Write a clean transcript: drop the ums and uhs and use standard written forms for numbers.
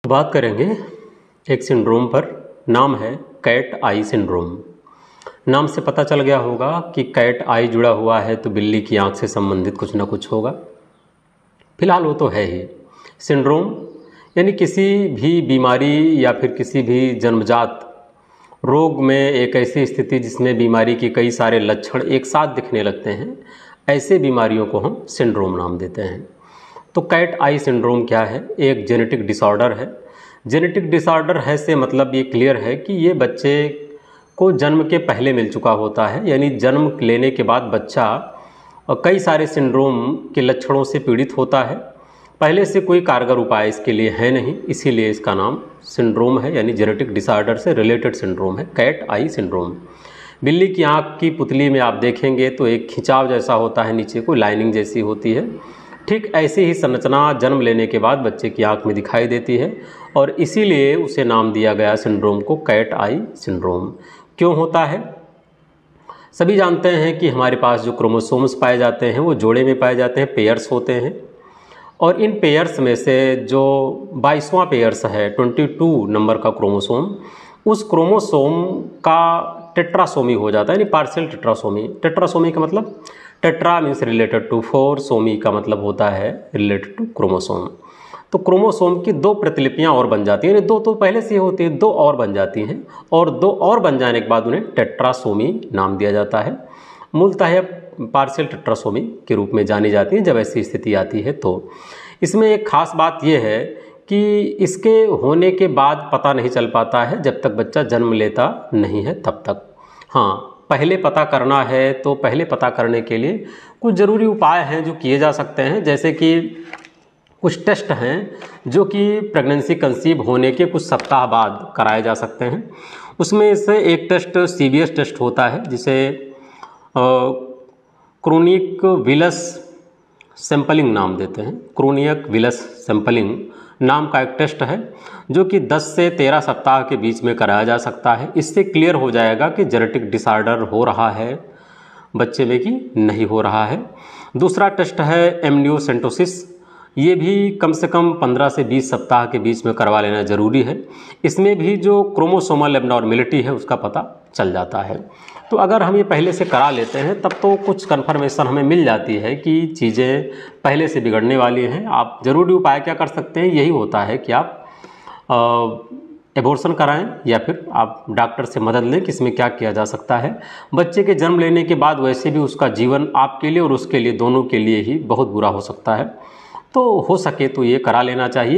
तो बात करेंगे एक सिंड्रोम पर, नाम है कैट आई सिंड्रोम। नाम से पता चल गया होगा कि कैट आई जुड़ा हुआ है तो बिल्ली की आंख से संबंधित कुछ ना कुछ होगा। फिलहाल वो तो है ही। सिंड्रोम यानी किसी भी बीमारी या फिर किसी भी जन्मजात रोग में एक ऐसी स्थिति जिसमें बीमारी के कई सारे लक्षण एक साथ दिखने लगते हैं, ऐसे बीमारियों को हम सिंड्रोम नाम देते हैं। तो कैट आई सिंड्रोम क्या है? एक जेनेटिक डिसऑर्डर है। जेनेटिक डिसऑर्डर है से मतलब ये क्लियर है कि ये बच्चे को जन्म के पहले मिल चुका होता है, यानी जन्म लेने के बाद बच्चा कई सारे सिंड्रोम के लक्षणों से पीड़ित होता है। पहले से कोई कारगर उपाय इसके लिए है नहीं, इसीलिए इसका नाम सिंड्रोम है, यानी जेनेटिक डिसऑर्डर से रिलेटेड सिंड्रोम है कैट आई सिंड्रोम। बिल्ली की आँख की पुतली में आप देखेंगे तो एक खिंचाव जैसा होता है, नीचे को लाइनिंग जैसी होती है। ठीक ऐसी ही संरचना जन्म लेने के बाद बच्चे की आँख में दिखाई देती है और इसीलिए उसे नाम दिया गया सिंड्रोम को कैट आई सिंड्रोम। क्यों होता है? सभी जानते हैं कि हमारे पास जो क्रोमोसोम्स पाए जाते हैं वो जोड़े में पाए जाते हैं, पेयर्स होते हैं। और इन पेयर्स में से जो 22वां पेयर्स है, 22 नंबर का क्रोमोसोम, उस क्रोमोसोम का टेट्रासोमी हो जाता है, यानी पार्शियल टेट्रासोमी। टेट्रासोमी का मतलब tetra means related to 4, somy का मतलब होता है रिलेटेड टू क्रोमोसोम। तो क्रोमोसोम की 2 प्रतिलिपियां और बन जाती हैं, यानी 2 तो पहले से ही होती है, 2 और बन जाती हैं और 2 और बन जाने के बाद उन्हें टेट्रासोमी नाम दिया जाता है। मूलतः यह पार्शियल टेट्रासोमी के रूप में जानी जाती है जब ऐसी स्थिति आती है। तो इसमें एक खास बात यह है कि इसके होने के बाद पता नहीं चल पाता है जब तक बच्चा जन्म लेता नहीं है तब तक। हाँ, पहले पता करना है तो पहले पता करने के लिए कुछ ज़रूरी उपाय हैं जो किए जा सकते हैं, जैसे कि कुछ टेस्ट हैं जो कि प्रेगनेंसी कंसीव होने के कुछ सप्ताह बाद कराए जा सकते हैं। उसमें से एक टेस्ट CVS टेस्ट होता है जिसे क्रोनिक विलस सैंपलिंग नाम देते हैं। क्रोनिक विलस सैंपलिंग नाम का एक टेस्ट है जो कि 10 से 13 सप्ताह के बीच में कराया जा सकता है। इससे क्लियर हो जाएगा कि जेनेटिक डिसऑर्डर हो रहा है बच्चे में कि नहीं हो रहा है। दूसरा टेस्ट है एमनियोसेंटोसिस। ये भी कम से कम 15 से 20 सप्ताह के बीच में करवा लेना ज़रूरी है। इसमें भी जो क्रोमोसोमल एबनॉर्मेलिटी है उसका पता चल जाता है। तो अगर हम ये पहले से करा लेते हैं तब तो कुछ कन्फर्मेशन हमें मिल जाती है कि चीज़ें पहले से बिगड़ने वाली हैं। आप ज़रूरी उपाय क्या कर सकते हैं? यही होता है कि आप एबॉर्शन कराएं या फिर आप डॉक्टर से मदद लें कि इसमें क्या किया जा सकता है। बच्चे के जन्म लेने के बाद वैसे भी उसका जीवन आपके लिए और उसके लिए, दोनों के लिए ही बहुत बुरा हो सकता है। तो हो सके तो ये करा लेना चाहिए।